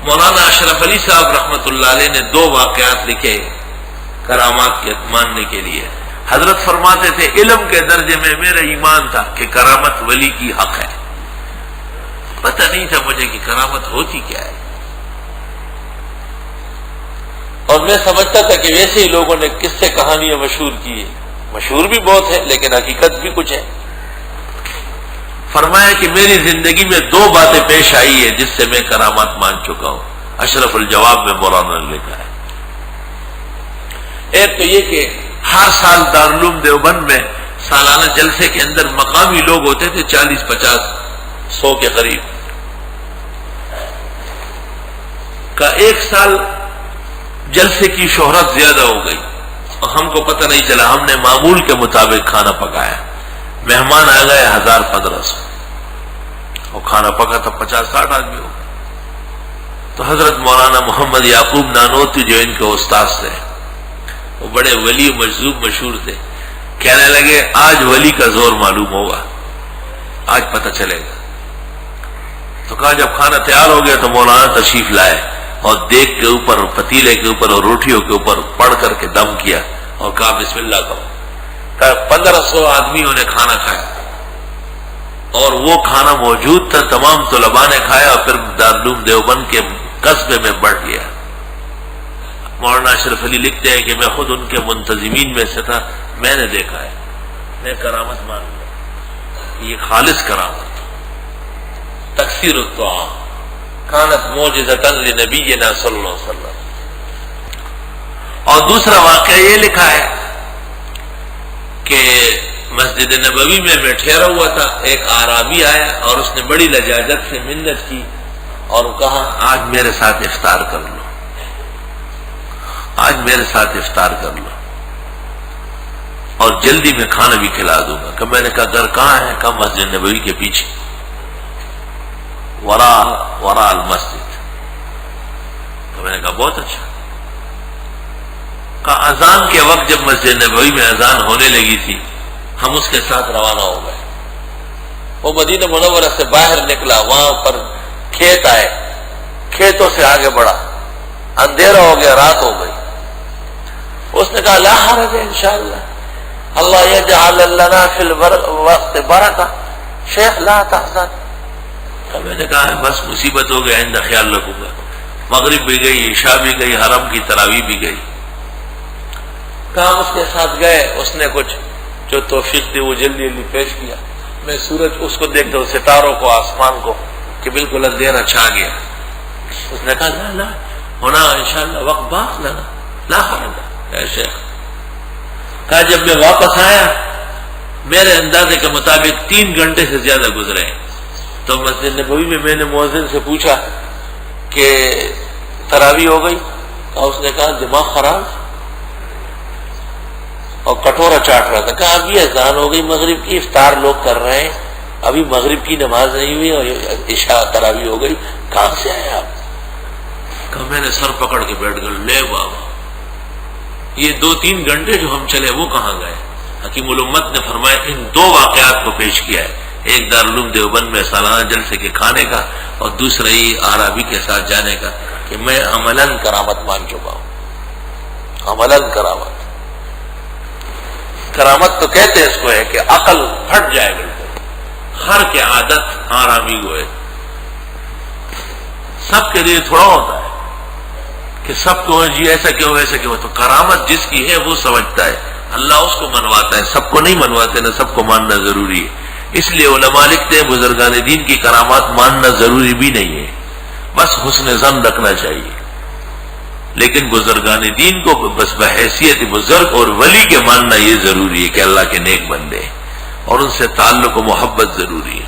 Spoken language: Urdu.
مولانا اشرف علی صاحب رحمۃ اللہ علیہ نے 2 واقعات لکھے کرامات کے ماننے کے لیے. حضرت فرماتے تھے علم کے درجے میں میرا ایمان تھا کہ کرامت ولی کی حق ہے، پتہ نہیں تھا مجھے کہ کرامت ہوتی کیا ہے، اور میں سمجھتا تھا کہ ویسے ہی لوگوں نے قصے کہانیاں مشہور کی ہیں، مشہور بھی بہت ہے لیکن حقیقت بھی کچھ ہے. فرمایا کہ میری زندگی میں 2 باتیں پیش آئی ہے جس سے میں کرامات مان چکا ہوں. اشرف الجواب میں مولانا نے لکھا ہے. ایک تو یہ کہ ہر سال دارالعلوم دیوبند میں سالانہ جلسے کے اندر مقامی لوگ ہوتے تھے 40-50-100 کے قریب کا. ایک سال جلسے کی شہرت زیادہ ہو گئی اور ہم کو پتہ نہیں چلا. ہم نے معمول کے مطابق کھانا پکایا، مہمان آ گئے 1000-1500 اور کھانا پکا تھا 50-60 آدمی ہو گئے. تو حضرت مولانا محمد یعقوب نانوتی جو ان کے استاد تھے، وہ بڑے ولی مجذوب مشہور تھے، کہنے لگے آج ولی کا زور معلوم ہوگا، آج پتہ چلے گا. تو کہا جب کھانا تیار ہو گیا تو مولانا تشریف لائے اور دیگ کے اوپر، پتیلے کے اوپر اور روٹیوں کے اوپر پڑھ کر کے دم کیا اور کہا بسم اللہ کرو. 1500 آدمیوں نے کھانا کھایا اور وہ کھانا موجود تھا، تمام طلباء نے کھایا اور پھر دارالعلوم دیوبند کے قصبے میں بڑھ گیا. مولانا اشرف علی لکھتے ہیں کہ میں خود ان کے منتظمین میں سے تھا، میں نے دیکھا ہے، میں کرامت مان لیا. یہ خالص کرامت تکثیر الطعام کانت معجزۃ لنبینا صلی اللہ علیہ وسلم. اور دوسرا واقعہ یہ لکھا ہے کہ مسجد نبوی میں ٹھہرا ہوا تھا، ایک اعرابی آیا اور اس نے بڑی لجاجت سے منت کی اور کہا آج میرے ساتھ افطار کر لو، آج میرے ساتھ افطار کر لو اور جلدی میں کھانا بھی کھلا دوں گا. کہ میں نے کہا گھر کہاں ہے؟ کہا مسجد نبوی کے پیچھے وراء المسجد. تو میں نے کہا بہت اچھا. کہا اذان کے وقت جب مسجد نبوی میں اذان ہونے لگی تھی ہم اس کے ساتھ روانہ ہو گئے. وہ مدینہ منورہ سے باہر نکلا، وہاں پر کھیت آئے، کھیتوں سے آگے بڑھا، اندھیرا ہو گیا، رات ہو گئی. اس نے کہا لا حرج انشاءاللہ، اللہ یجعل لنا فی الوقت برکہ، شیخ لا تحزن. میں نے کہا بس مصیبت ہو گئی، آئندہ خیال رکھوں گا. مغرب بھی گئی، عشاء بھی گئی، حرم کی تراویح بھی گئی. کہا اس کے ساتھ گئے، اس نے کچھ جو توفیق دی وہ جلدی جلدی پیش کیا. میں سورج اس کو دیکھتا ہوں، ستاروں کو، آسمان کو کہ بالکل اندھیرا چھا گیا. اس نے کہا لا لا ہونا انشاءاللہ وقت باق لنا لا حرج اے شیخ. کہا جب میں واپس آیا میرے اندازے کے مطابق 3 گھنٹے سے زیادہ گزرے. تو مسجد نبوی میں نے مؤذن سے پوچھا کہ تراویح ہو گئی؟ اس نے کہا دماغ خراب اور کٹورا چاٹ رہا تھا. کہا ابھی اذان ہو گئی مغرب کی، افطار لوگ کر رہے ہیں، ابھی مغرب کی نماز نہیں ہوئی اور عشاء تراویح ہو گئی، کہاں سے آئے آپ؟ کہا میں نے سر پکڑ کے بیٹھ گیا، لے بابا یہ 2-3 گھنٹے جو ہم چلے وہ کہاں گئے؟ حکیم الامت نے فرمایا ان 2 واقعات کو پیش کیا ہے، ایک دارالعلوم دیوبند میں سالانہ جلسے کے کھانے کا اور دوسرا یہ اعرابی کے ساتھ جانے کا کہ میں عملاً کرامت مان چکا ہوں. عملاً کرامت، کرامت تو کہتے ہیں اس کو ہے کہ عقل پھٹ جائے بالکل، ہر کے عادت آرامی ہوئے. سب کے لیے تھوڑا ہوتا ہے کہ سب کو جی ایسا کیوں ویسا کیوں. تو کرامت جس کی ہے وہ سمجھتا ہے، اللہ اس کو منواتا ہے، سب کو نہیں منواتے، نہ سب کو ماننا ضروری ہے. اس لیے علماء لکھتے ہیں بزرگان دین کی کرامات ماننا ضروری بھی نہیں ہے، بس حسن ظن رکھنا چاہیے. لیکن بزرگان دین کو بس بحیثیت بزرگ اور ولی کے ماننا یہ ضروری ہے کہ اللہ کے نیک بندے اور ان سے تعلق و محبت ضروری ہے.